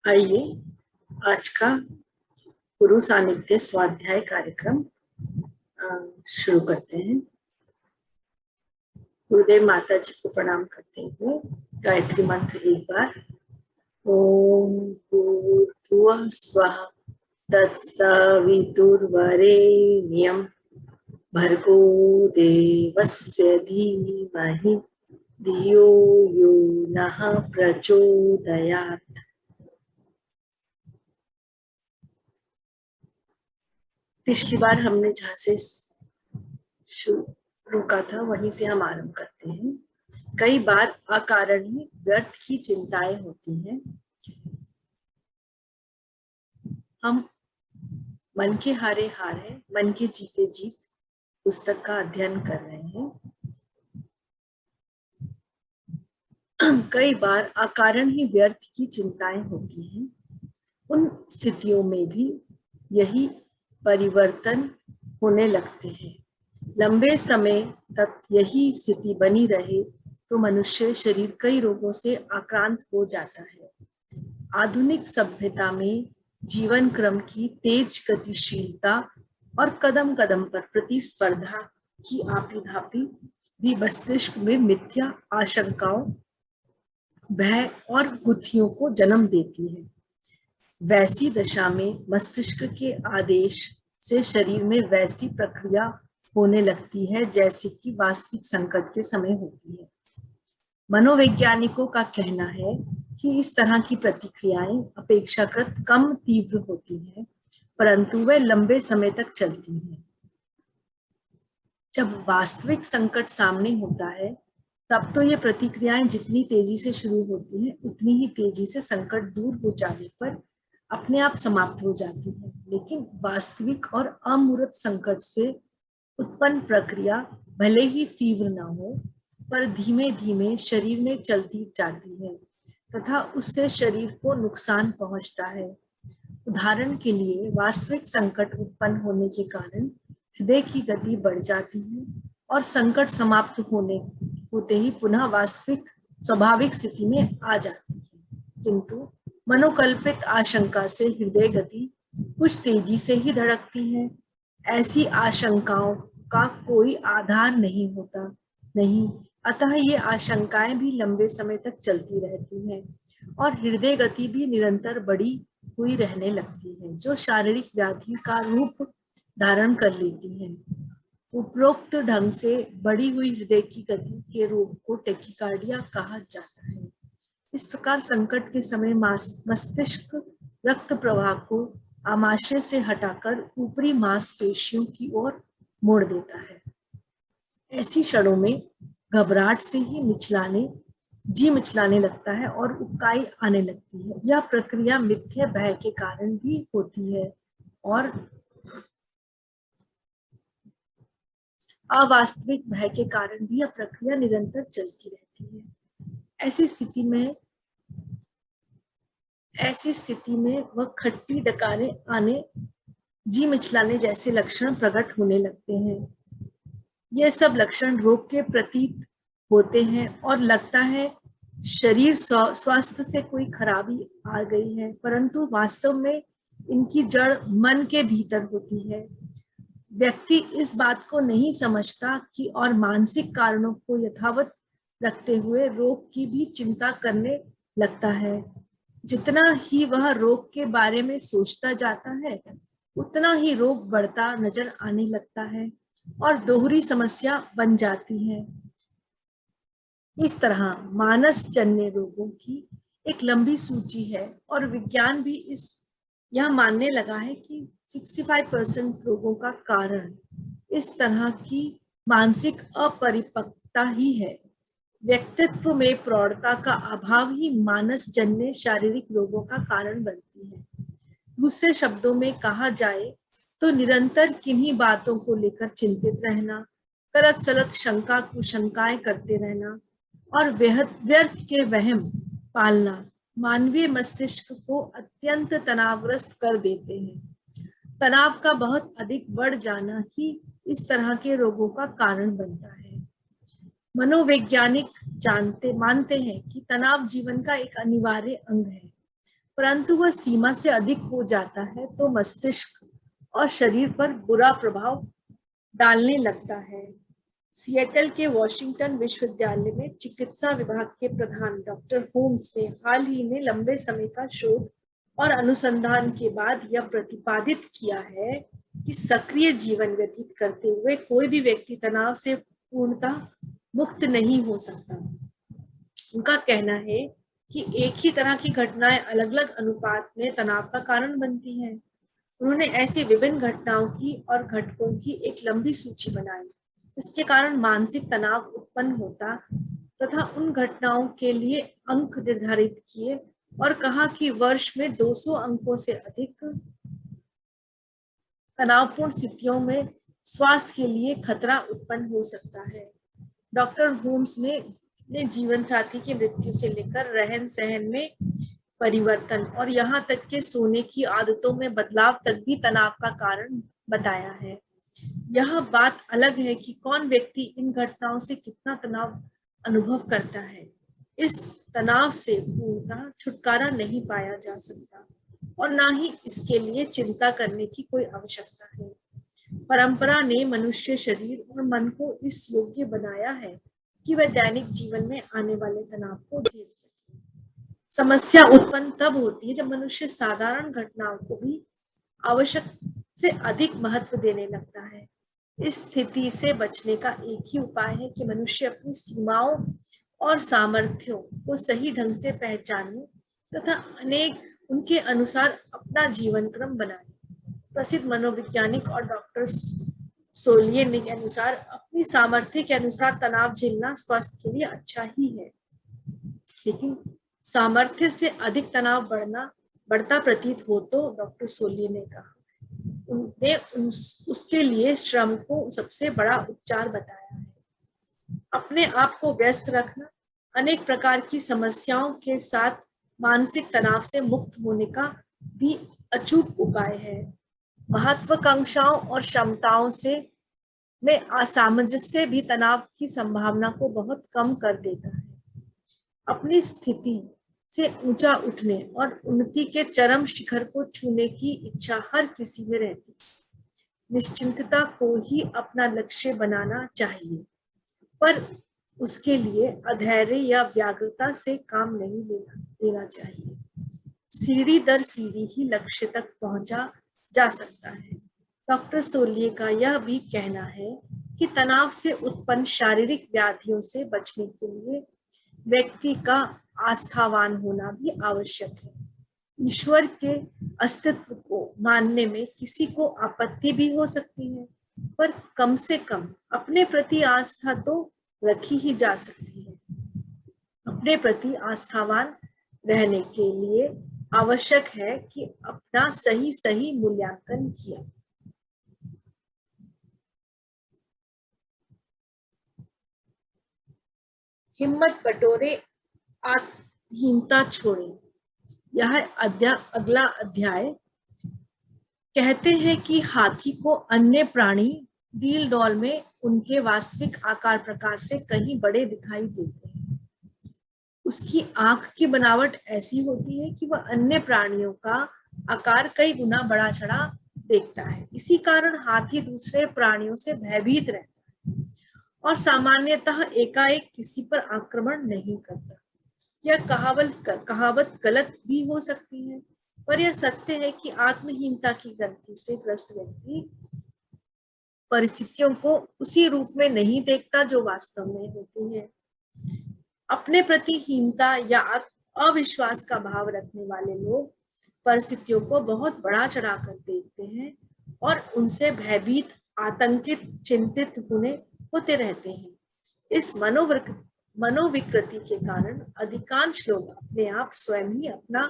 आइए आज का गुरु सानिध्य स्वाध्याय कार्यक्रम शुरू करते हैं। गुरुदेव माता जी को प्रणाम करते हुए गायत्री मंत्र एक बार। ओम भूर्भुवः स्वः तत्सवितुर्वरेण्यं भर्गो देवस्य धीमहि धियो यो नः प्रचोदयात्। पिछली बार हमने जहाँ से रुका था वहीं से हम आरंभ करते हैं। कई बार अकारण ही व्यर्थ की चिंताएं होती हैं। हम मन के हारे हार है, मन के जीते जीत पुस्तक का अध्ययन कर रहे हैं। कई बार अकारण ही व्यर्थ की चिंताएं होती हैं। उन स्थितियों में भी यही परिवर्तन होने लगते हैं। लंबे समय तक यही स्थिति बनी रहे तो मनुष्य शरीर कई रोगों से आक्रांत हो जाता है। आधुनिक सभ्यता में जीवन क्रम की तेज गतिशीलता और कदम कदम पर प्रतिस्पर्धा की आपिधापी भी मस्तिष्क में मिथ्या आशंकाओं, भय और बुद्धियों को जन्म देती है। वैसी दशा में मस्तिष्क के आदेश से शरीर में वैसी प्रक्रिया होने लगती है जैसे कि वास्तविक संकट के समय होती है। मनोवैज्ञानिकों का कहना है कि इस तरह की प्रतिक्रियाएं अपेक्षाकृत कम तीव्र होती हैं, परंतु वे लंबे समय तक चलती हैं। जब वास्तविक संकट सामने होता है तब तो ये प्रतिक्रियाएं जितनी तेजी से शुरू होती हैं उतनी ही तेजी से संकट दूर हो जाने पर अपने आप समाप्त हो जाती है। लेकिन वास्तविक और अमूर्त संकट से उत्पन्न प्रक्रिया भले ही तीव्र न हो पर धीमे धीमे शरीर में चलती जाती है तथा उससे शरीर को नुकसान पहुंचता है। उदाहरण के लिए वास्तविक संकट उत्पन्न होने के कारण हृदय की गति बढ़ जाती है और संकट समाप्त होते ही पुनः वास्तविक स्वाभाविक स्थिति में आ जाती है। किंतु मनोकल्पित आशंका से हृदय गति कुछ तेजी से ही धड़कती है। ऐसी आशंकाओं का कोई आधार नहीं होता नहीं, अतः ये आशंकाएं भी लंबे समय तक चलती रहती हैं और हृदय गति भी निरंतर बढ़ी हुई रहने लगती है, जो शारीरिक व्याधि का रूप धारण कर लेती है। उपरोक्त ढंग से बढ़ी हुई हृदय की गति के रोग को टेकिकार्डिया कहा जाता है। इस प्रकार संकट के समय मस्तिष्क रक्त प्रवाह को आमाशय से हटाकर ऊपरी मांसपेशियों की ओर मोड़ देता है। ऐसी क्षणों में घबराहट से ही जी मिचलाने लगता है और उबकाई आने लगती है। यह प्रक्रिया मिथ्या भय के कारण भी होती है और अवास्तविक भय के कारण भी यह प्रक्रिया निरंतर चलती रहती है। ऐसी स्थिति में वह खट्टी डकारें आने, जी मिचलाने जैसे लक्षण प्रकट होने लगते हैं। यह सब लक्षण रोग के प्रतीत होते हैं और लगता है शरीर स्वास्थ्य से कोई खराबी आ गई है, परंतु वास्तव में इनकी जड़ मन के भीतर होती है। व्यक्ति इस बात को नहीं समझता कि और मानसिक कारणों को यथावत रखते हुए रोग की भी चिंता करने लगता है। जितना ही वह रोग के बारे में सोचता जाता है उतना ही रोग बढ़ता नजर आने लगता है और दोहरी समस्या बन जाती है। इस तरह मानस जन्य रोगों की एक लंबी सूची है और विज्ञान भी यह मानने लगा है कि 65% रोगों का कारण इस तरह की मानसिक अपरिपक्वता ही है। व्यक्तित्व में प्रौढ़ता का अभाव ही मानस जन्य शारीरिक रोगों का कारण बनती है। दूसरे शब्दों में कहा जाए तो निरंतर किन्हीं बातों को लेकर चिंतित रहना, करत सलत शंका कुशंकाएं करते रहना और व्यर्थ के वहम पालना मानवीय मस्तिष्क को अत्यंत तनावग्रस्त कर देते हैं। तनाव का बहुत अधिक बढ़ जाना ही इस तरह के रोगों का कारण बनता है। मनोवैज्ञानिक मानते हैं कि तनाव जीवन का एक अनिवार्य अंग है। परंतु वह सीमा से अधिक हो जाता है तो मस्तिष्क और शरीर पर बुरा प्रभाव डालने लगता है। सिएटल के वॉशिंगटन विश्वविद्यालय में चिकित्सा विभाग के प्रधान डॉक्टर होम्स ने हाल ही में लंबे समय का शोध और अनुसंधान के बाद यह प्रतिपादित किया है कि सक्रिय जीवन व्यतीत करते हुए कोई भी व्यक्ति तनाव से पूर्णतः मुक्त नहीं हो सकता। उनका कहना है कि एक ही तरह की घटनाएं अलग अलग अनुपात में तनाव का कारण बनती हैं। उन्होंने ऐसी विभिन्न घटनाओं की और घटकों की एक लंबी सूची बनाई जिसके कारण मानसिक तनाव उत्पन्न होता तथा उन घटनाओं के लिए अंक निर्धारित किए और कहा कि वर्ष में 200 अंकों से अधिक तनावपूर्ण स्थितियों में स्वास्थ्य के लिए खतरा उत्पन्न हो सकता है। डॉक्टर होम्स ने जीवन साथी की मृत्यु से लेकर रहन सहन में परिवर्तन और यहाँ तक कि सोने की आदतों में बदलाव तक भी तनाव का कारण बताया है। यह बात अलग है कि कौन व्यक्ति इन घटनाओं से कितना तनाव अनुभव करता है। इस तनाव से पूर्णतः छुटकारा नहीं पाया जा सकता और ना ही इसके लिए चिंता करने की कोई आवश्यकता है। परंपरा ने मनुष्य शरीर और मन को इस योग्य बनाया है कि वह दैनिक जीवन में आने वाले तनाव को झेल सके। समस्या उत्पन्न तब होती है जब मनुष्य साधारण घटनाओं को भी आवश्यक से अधिक महत्व देने लगता है। इस स्थिति से बचने का एक ही उपाय है कि मनुष्य अपनी सीमाओं और सामर्थ्यों को सही ढंग से पहचाने तथा उनके अनुसार अपना जीवन क्रम बनाए। प्रसिद्ध मनोवैज्ञानिक और डॉक्टर सोलिए के अनुसार अपनी सामर्थ्य के अनुसार तनाव झेलना स्वास्थ्य के लिए अच्छा ही है, लेकिन सामर्थ्य से अधिक तनाव बढ़ता प्रतीत हो तो डॉक्टर सोलिए ने कहा उनने उसके लिए श्रम को सबसे बड़ा उपचार बताया है। अपने आप को व्यस्त रखना अनेक प्रकार की समस्याओं के साथ मानसिक तनाव से मुक्त होने का भी अचूक उपाय है। महत्वाकांक्षाओं और क्षमताओं से में असामंजस्य भी तनाव की संभावना को बहुत कम कर देता है। अपनी स्थिति से ऊंचा उठने और उन्नति के चरम शिखर को छूने की इच्छा हर किसी में रहती है। निश्चिंतता को ही अपना लक्ष्य बनाना चाहिए, पर उसके लिए अधैर्य या व्याग्रता से काम नहीं लेना चाहिए। सीढ़ी दर सीढ़ी ही लक्ष्य तक पहुंचा जा सकता है। डॉक्टर सोलिए का यह भी कहना है कि तनाव से उत्पन्न शारीरिक व्याधियों से बचने के लिए व्यक्ति का आस्थावान होना भी आवश्यक है। ईश्वर के अस्तित्व को मानने में किसी को आपत्ति भी हो सकती है, पर कम से कम अपने प्रति आस्था तो रखी ही जा सकती है। अपने प्रति आस्थावान रहने के लिए आवश्यक है कि अपना सही मूल्यांकन किया। हिम्मत बटोरे, आत्महीनता छोड़े। यह अगला अध्याय कहते हैं कि हाथी को अन्य प्राणी डील डॉल में उनके वास्तविक आकार प्रकार से कहीं बड़े दिखाई देते हैं। उसकी आंख की बनावट ऐसी होती है कि वह अन्य प्राणियों का आकार कई गुना बड़ा चढ़ा देखता है। इसी कारण हाथी दूसरे प्राणियों से भयभीत रहता है और सामान्यतः एकाएक किसी पर आक्रमण नहीं करता। यह कहावत गलत भी हो सकती है, पर यह सत्य है कि आत्महीनता की ग्रंथि से ग्रस्त व्यक्ति परिस्थितियों को उसी रूप में नहीं देखता जो वास्तव में होती है। अपने प्रति हीनता या अविश्वास का भाव रखने वाले लोग परिस्थितियों को बहुत बड़ा चढ़ाकर देखते हैं और उनसे भयभीत, आतंकित, चिंतित होते रहते हैं। इस मनोविकृति के कारण अधिकांश लोग अपने आप स्वयं ही अपना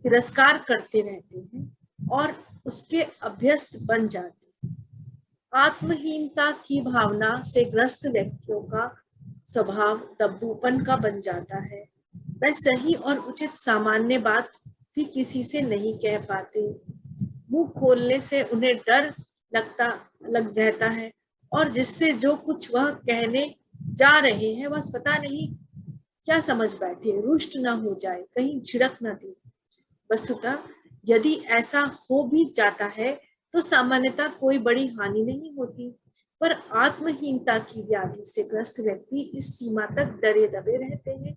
तिरस्कार करते रहते हैं और उसके अभ्यस्त बन जाते हैं। आत्महीनता की भावना से ग्रस्त व्यक्तियों का स्वभाव दब्बूपन का बन जाता है। वह सही और उचित सामान्य बात भी किसी से नहीं कह पाते। मुंह खोलने से उन्हें डर लग रहता है और जिससे जो कुछ वह कहने जा रहे हैं वह पता नहीं क्या समझ बैठे, रुष्ट ना हो जाए, कहीं झिड़क ना दे। वस्तुतः यदि ऐसा हो भी जाता है तो सामान्यतः कोई बड़ी हानि नहीं होती, पर आत्महीनता की व्याधि से ग्रस्त व्यक्ति इस सीमा तक डरे दबे रहते हैं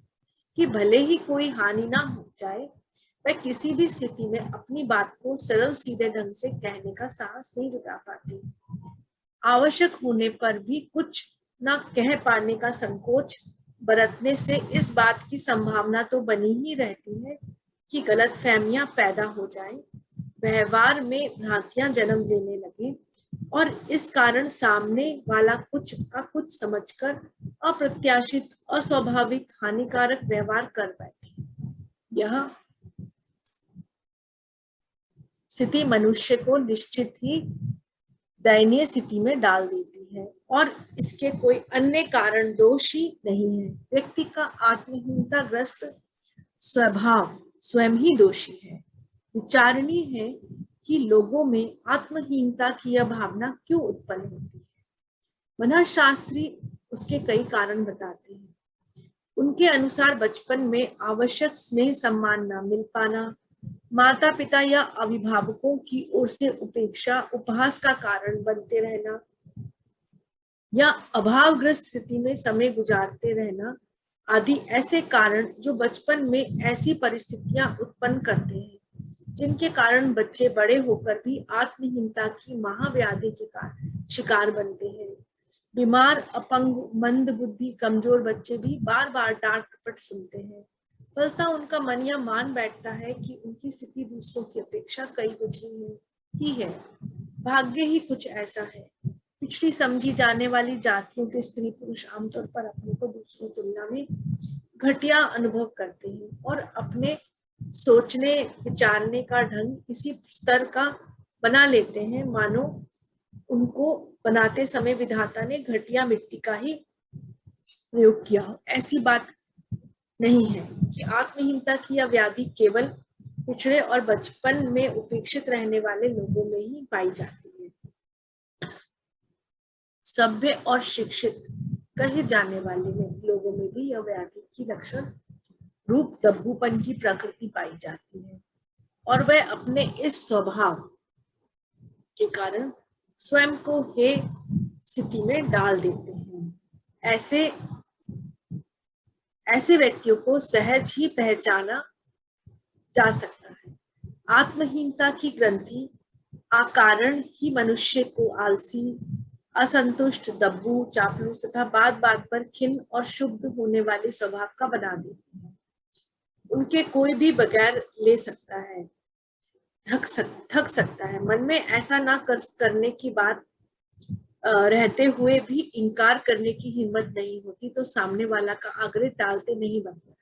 कि भले ही कोई हानि ना हो जाए, वह किसी भी स्थिति में अपनी बात को सरल सीधे ढंग से कहने का साहस नहीं जुटा पाते। आवश्यक होने पर भी कुछ न कह पाने का संकोच बरतने से इस बात की संभावना तो बनी ही रहती है कि गलतफहमियां पैदा हो जाए, व्यवहार में भ्रांतियां जन्म लेने लगे और इस कारण सामने वाला कुछ का कुछ समझकर अप्रत्याशित, अस्वाभाविक, हानिकारक व्यवहार कर बैठे। यह स्थिति मनुष्य को निश्चित ही दयनीय स्थिति में डाल देती है और इसके कोई अन्य कारण दोष ही नहीं है। व्यक्ति का आत्महीनता ग्रस्त स्वभाव स्वयं ही दोषी है। विचारणीय है कि लोगों में आत्महीनता की यह भावना क्यों उत्पन्न होती है। मनःशास्त्री उसके कई कारण बताते हैं। उनके अनुसार बचपन में आवश्यक स्नेह सम्मान न मिल पाना, माता पिता या अभिभावकों की ओर से उपेक्षा उपहास का कारण बनते रहना या अभावग्रस्त स्थिति में समय गुजारते रहना आदि ऐसे कारण जो बचपन में ऐसी परिस्थितियां उत्पन्न करते हैं जिनके कारण बच्चे बड़े होकर भी आत्महीनता की महाव्याधि के शिकार बनते हैं। बीमार, अपंग, मंद बुद्धि, कमजोर बच्चे भी बार बार डांट डपट सुनते हैं। फलतः उनका मन यह मान बैठता है कि उनकी स्थिति दूसरों की अपेक्षा कई गुजरी ही है। भाग्य ही कुछ ऐसा है। पिछड़ी समझी जाने वाली जातियों के स्त्री पुरुष आमतौर पर अपने को दूसरों की तुलना में घटिया अनुभव करते हैं और अपने सोचने विचारने का ढंग इसी स्तर का बना लेते हैं मानो उनको बनाते समय विधाता ने घटिया मिट्टी का ही प्रयोग किया। ऐसी बात नहीं है कि आत्महीनता की यह व्याधि केवल पिछड़े और बचपन में उपेक्षित रहने वाले लोगों में ही पाई जाती है। सभ्य और शिक्षित कहे जाने वाले लोगों में भी यह व्याधि की लक्षण रूप दब्बूपन की प्रकृति पाई जाती है और वह अपने इस स्वभाव के कारण स्वयं को हे स्थिति में डाल देते हैं। ऐसे व्यक्तियों को सहज ही पहचाना जा सकता है। आत्महीनता की ग्रंथि कारण ही मनुष्य को आलसी, असंतुष्ट, दब्बू, चापलूस तथा बात बात पर खिन्न और शुद्ध होने वाले स्वभाव का बना देती है। उनके कोई भी बगैर ले सकता है, थक सकता है। मन में ऐसा ना करने की बात रहते हुए भी इनकार करने की हिम्मत नहीं होती तो सामने वाला का आग्रह टालते नहीं बनता है।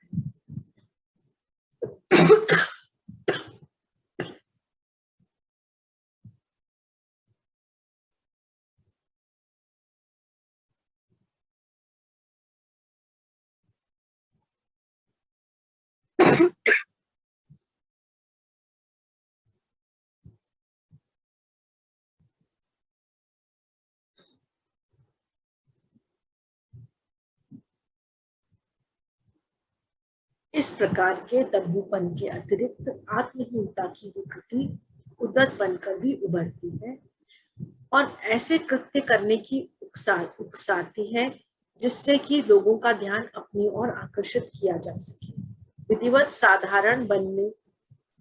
इस प्रकार के दब्बूपन के अतिरिक्त आत्महीनता की विकृति उद्दत बनकर भी उभरती है और ऐसे कृत्य करने की उकसाती है जिससे कि लोगों का ध्यान अपनी ओर आकर्षित किया जा सके। विधिवत साधारण बनने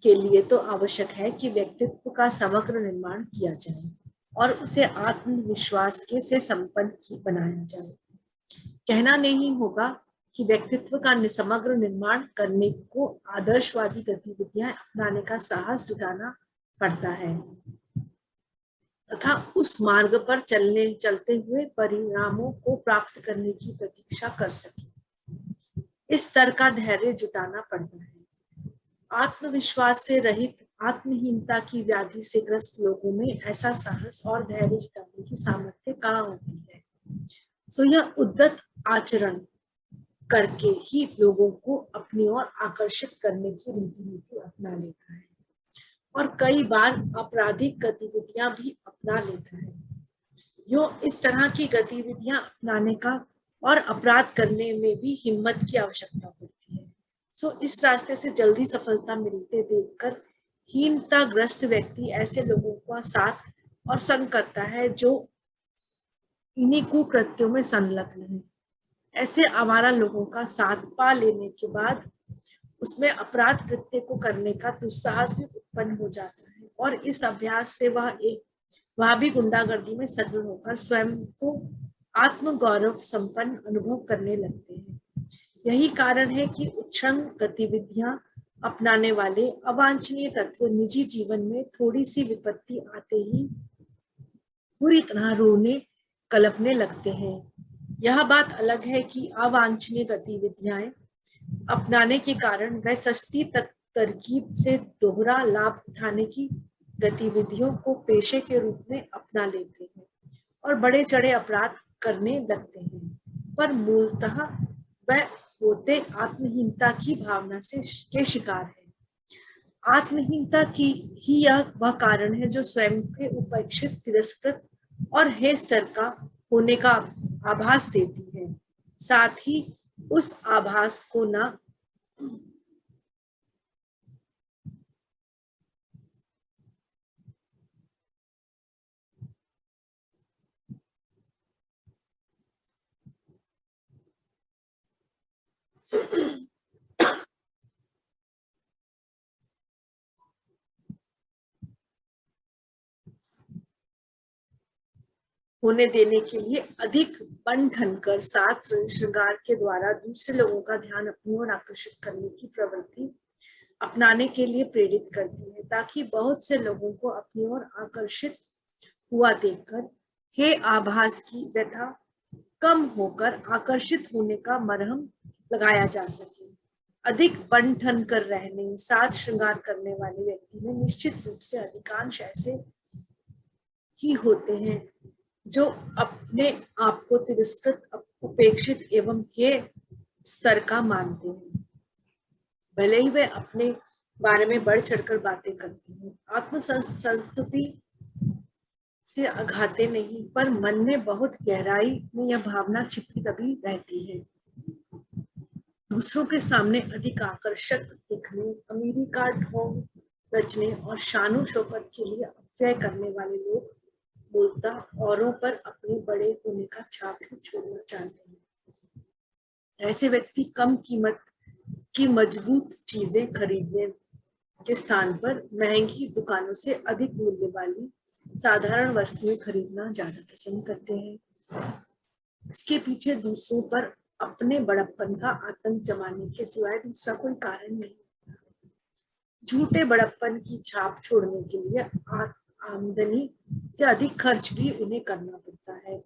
के लिए तो आवश्यक है कि व्यक्तित्व का समग्र निर्माण किया जाए और उसे आत्मविश्वास के से संपन्न बनाया जाए। कहना नहीं होगा कि व्यक्तित्व का समग्र निर्माण करने को आदर्शवादी गतिविधियां अपनाने का साहस जुटाना पड़ता है तथा उस मार्ग पर चलते हुए परिणामों को प्राप्त करने की प्रतीक्षा कर सके। इस स्तर का धैर्य जुटाना पड़ता है। आत्मविश्वास से रहित, आत्महीनता की व्याधि से ग्रस्त लोगों में ऐसा साहस और धैर्य जुटाने की सामर्थ्य कहाँ होती है। सो यह उद्दत आचरण करके ही लोगों को अपनी ओर आकर्षित करने की रीति अपना लेता है और कई बार आपराधिक गतिविधियां भी अपना लेता है। यो इस तरह की गतिविधियां अपनाने का और अपराध करने में भी हिम्मत की आवश्यकता पड़ती है। इस रास्ते से जल्दी सफलता मिलते देखकर हीनताग्रस्त व्यक्ति ऐसे लोगों का साथ और संग करता है जो इन्हीं कुकृत्यों में संलग्न है। ऐसे आवारा लोगों का साथ पा लेने के बाद उसमें अपराध कृत्य को करने का दुस्साहस भी उत्पन्न हो जाता है और इस अभ्यास से वह भी गुंडागर्दी में सफल होकर स्वयं को आत्मगौरव संपन्न अनुभव करने लगते हैं। यही कारण है कि उच्छृंग गतिविधियां अपनाने वाले अवांछनीय तत्व निजी जीवन में थोड़ी सी विपत्ति आते ही पूरी तरह रोने कलपने लगते हैं। यह बात अलग है कि अवांछनीय गतिविधियां अपनाने के कारण वह सस्ती तरकीब से दोहरा लाभ उठाने की गतिविधियों को पेशे के रूप में अपना लेते हैं और बड़े चढ़े अपराध करने लगते हैं, पर मूलतः वह होते आत्महीनता की भावना के शिकार है। आत्महीनता की ही यह वह कारण है जो स्वयं के उपेक्षित, तिरस्कृत और हे स्तर का होने का आभास देती है, साथ ही उस आभास को न होने देने के लिए अधिक बन ठनकर साज श्रृंगार के द्वारा दूसरे लोगों का ध्यान अपनी ओर आकर्षित करने की प्रवृत्ति अपनाने के लिए प्रेरित करती है, ताकि बहुत से लोगों को अपनी ओर आकर्षित हुआ देखकर हे आभास की व्यथा कम होकर आकर्षित होने का मरहम लगाया जा सके। अधिक बन ठन कर रहने, साज श्रृंगार करने वाले व्यक्ति में निश्चित रूप से अधिकांश ऐसे ही होते हैं जो अपने आप को तिरस्कृत, उपेक्षित एवं हे स्तर का मानते हैं, भले ही वे अपने बारे में बढ़ चढ़कर बातें करते हैं। आत्म संस्तुति से अघाते नहीं, पर मन में बहुत गहराई में यह भावना छिपी दबी रहती है। दूसरों के सामने अधिक आकर्षक दिखने, अमीरी का ढोंग रचने और शानो शौकत के लिए अपव्यय करने वाले लोग मूलतः औरों पर अपने बड़े होने का छाप ही छोड़ना चाहते हैं। ऐसे व्यक्ति कम कीमत की मजबूत चीजें खरीदने के स्थान पर महंगी दुकानों से अधिक मूल्य वाली साधारण वस्तुएं खरीदना ज्यादा पसंद करते हैं। इसके पीछे दूसरों पर अपने बड़प्पन का आतंक जमाने के सिवाय दूसरा कोई कारण नहीं। झूठे बड़प्पन की छाप छोड़ने के लिए आमदनी से अधिक खर्च भी उन्हें करना पड़ता है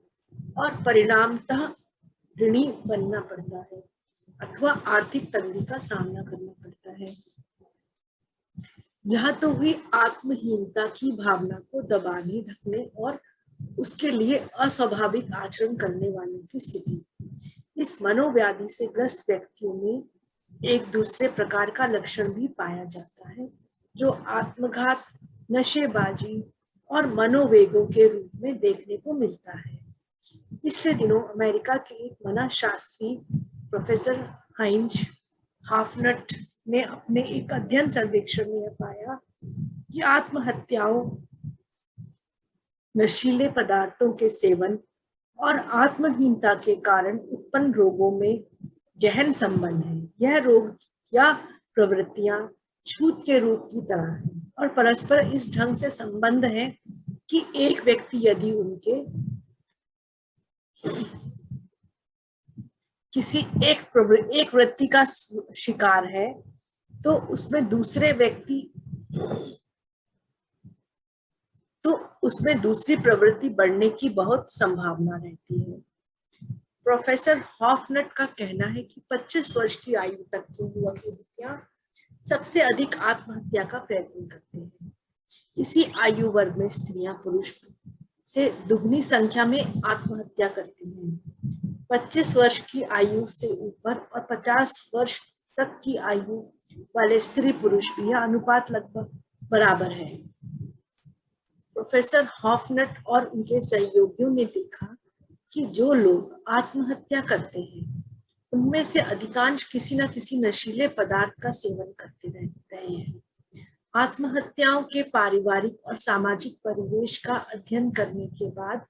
और परिणामतः ऋणी बनना पड़ता है अथवा आर्थिक तंगी का सामना करना पड़ता है। यह तो हुई आत्महीनता की भावना को दबाने, ढकने और उसके लिए अस्वाभाविक आचरण करने वालों की स्थिति। इस मनोव्याधि से ग्रस्त व्यक्तियों में एक दूसरे प्रकार का लक्षण भी पाया जाता है जो आत्मघात, नशेबाजी और मनोवेगों के रूप में देखने को मिलता है। पिछले दिनों अमेरिका के एक मनःशास्त्री प्रोफेसर हाइंज हाफनट ने अपने एक अध्ययन सर्वेक्षण में यह पाया कि आत्महत्याओं, नशीले पदार्थों के सेवन और आत्महीनता के कारण उत्पन्न रोगों में गहन संबंध है। यह रोग या प्रवृत्तियां छूत के रूप की तरह है और परस्पर इस ढंग से संबंध है कि एक व्यक्ति यदि उनके किसी एक वृत्ति का शिकार है तो उसमें दूसरी प्रवृत्ति बढ़ने की बहुत संभावना रहती है। प्रोफेसर हॉफनट का कहना है कि 25 वर्ष की आयु तक की युवतियां सबसे अधिक आत्महत्या का प्रयत्न करते हैं। इसी आयु वर्ग में स्त्रियां पुरुष से दुगनी संख्या में आत्महत्या करती हैं। 25 वर्ष की आयु से ऊपर और 50 वर्ष तक की आयु वाले स्त्री पुरुष भी यह अनुपात लगभग बराबर है। प्रोफेसर हॉफनट और उनके सहयोगियों ने देखा कि जो लोग आत्महत्या करते हैं उनमें से अधिकांश किसी न किसी नशीले पदार्थ का सेवन करते रहे हैं। आत्महत्याओं के पारिवारिक और सामाजिक परिवेश का अध्ययन करने के बाद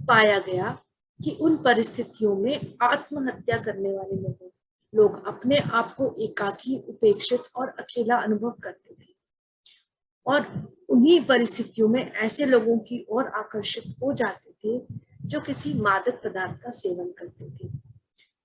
पाया गया कि उन परिस्थितियों में आत्महत्या करने वाले लोग अपने आप को एकाकी, उपेक्षित और अकेला अनुभव करते थे और उन्हीं परिस्थितियों में ऐसे लोगों की ओर आकर्षित हो जाते थे जो किसी मादक पदार्थ का सेवन करते थे।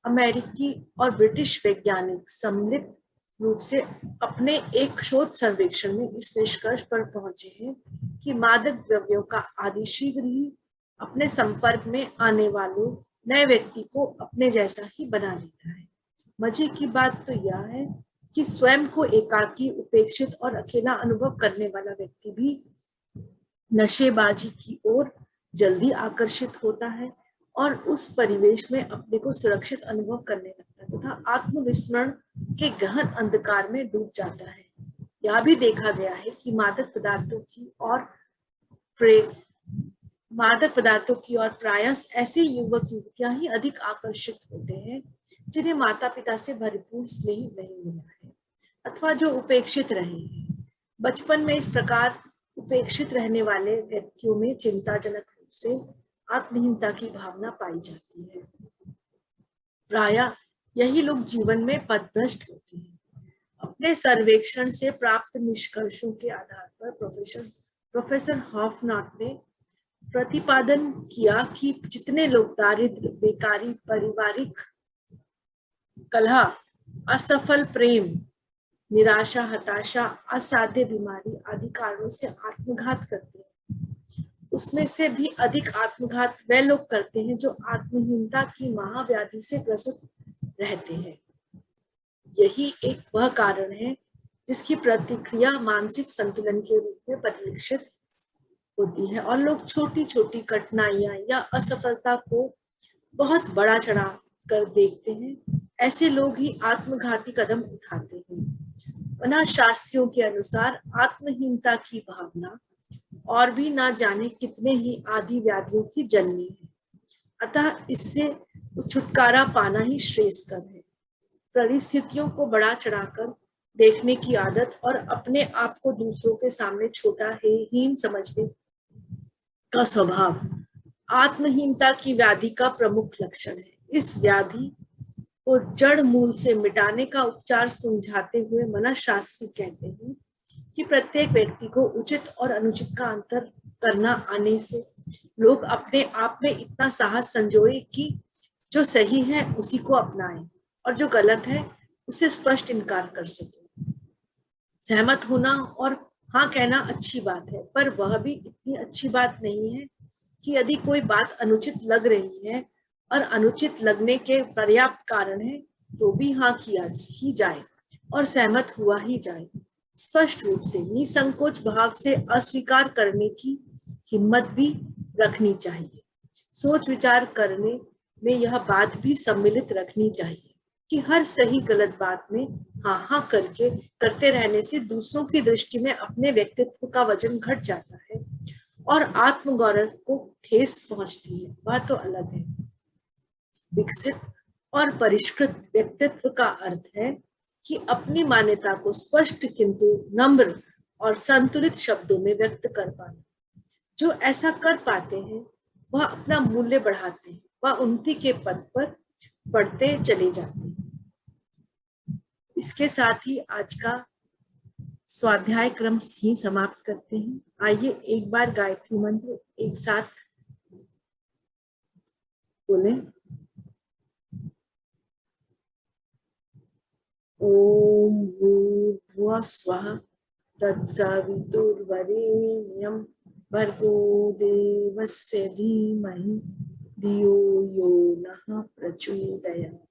अमेरिकी और ब्रिटिश वैज्ञानिक सम्मिलित रूप से अपने एक शोध सर्वेक्षण में इस निष्कर्ष पर पहुंचे हैं कि मादक द्रव्यों का आदि शीघ्र ही अपने संपर्क में आने वालों नए व्यक्ति को अपने जैसा ही बना लेता है। मजे की बात तो यह है कि स्वयं को एकाकी, उपेक्षित और अकेला अनुभव करने वाला व्यक्ति भी नशेबाजी की ओर जल्दी आकर्षित होता है और उस परिवेश में अपने को सुरक्षित अनुभव करने लगता है तथा आत्मविस्मरण के गहन अंधकार में डूब जाता है। यह भी देखा गया है कि मादक पदार्थों की ओर प्रायः ऐसे युवक युवतियां ही अधिक आकर्षित होते हैं जिन्हें माता पिता से भरपूर स्नेह नहीं मिला है अथवा जो उपेक्षित रहे हैं। बचपन में इस प्रकार उपेक्षित रहने वाले व्यक्तियों में चिंताजनक रूप से आत्महीनता की भावना पाई जाती है। प्रायः यही लोग जीवन में पथभ्रष्ट होते हैं। अपने सर्वेक्षण से प्राप्त निष्कर्षों के आधार पर प्रोफेसर हॉफनाट ने प्रतिपादन किया कि जितने लोग दारिद्र्य, बेकारी, पारिवारिक कलह, असफल प्रेम, निराशा, हताशा, असाध्य बीमारी आदि कारणों से आत्मघात करते हैं, उसमें से भी अधिक आत्मघात वे लोग करते हैं जो आत्महीनता की महाव्याधि से ग्रसित रहते हैं। यही एक वह कारण है जिसकी प्रतिक्रिया मानसिक संतुलन के रूप में परिलक्षित होती है और लोग छोटी छोटी कठिनाइयां या असफलता को बहुत बड़ा चढ़ा कर देखते हैं। ऐसे लोग ही आत्मघाती कदम उठाते हैं। वरना शास्त्रियों के अनुसार आत्महीनता की भावना और भी ना जाने कितने ही आदि व्याधियों की जननी है, अतः इससे छुटकारा पाना ही श्रेयस्कर है। परिस्थितियों को बड़ा चढ़ाकर देखने की आदत और अपने आप को दूसरों के सामने छोटा हीन समझने का स्वभाव आत्महीनता की व्याधि का प्रमुख लक्षण है। इस व्याधि को जड़ मूल से मिटाने का उपचार समझाते हुए मनःशास्त्री कहते हैं कि प्रत्येक व्यक्ति को उचित और अनुचित का अंतर करना आने से लोग अपने आप में इतना साहस संजोए कि जो सही है उसी को अपनाएं और जो गलत है उसे स्पष्ट इनकार कर सके। सहमत होना और हाँ कहना अच्छी बात है, पर वह भी इतनी अच्छी बात नहीं है कि यदि कोई बात अनुचित लग रही है और अनुचित लगने के पर्याप्त कारण है तो भी हाँ किया ही जाए और सहमत हुआ ही जाए। स्पष्ट रूप से निसंकोच भाव से अस्वीकार करने की हिम्मत भी रखनी चाहिए। सोच विचार करने में यह बात भी सम्मिलित रखनी चाहिए कि हर सही गलत बात में हाँ हाँ करते रहने से दूसरों की दृष्टि में अपने व्यक्तित्व का वजन घट जाता है और आत्मगौरव को ठेस पहुंचती है, वह तो अलग है। विकसित और परिष्कृत व्यक्तित्व का अर्थ है कि अपनी मान्यता को स्पष्ट किंतु नम्र और संतुलित शब्दों में व्यक्त कर पाना। जो ऐसा कर पाते हैं वह अपना मूल्य बढ़ाते हैं, वह उन्नति के पद पर बढ़ते चले जाते हैं। इसके साथ ही आज का स्वाध्याय क्रम ही समाप्त करते हैं। आइए एक बार गायत्री मंत्र एक साथ बोलें। ओम भूर्भुवः स्वः तत्सवितुर्वरेण्यं भर्गो देवस्य धीमहि धियो यो नः प्रचोदयात्।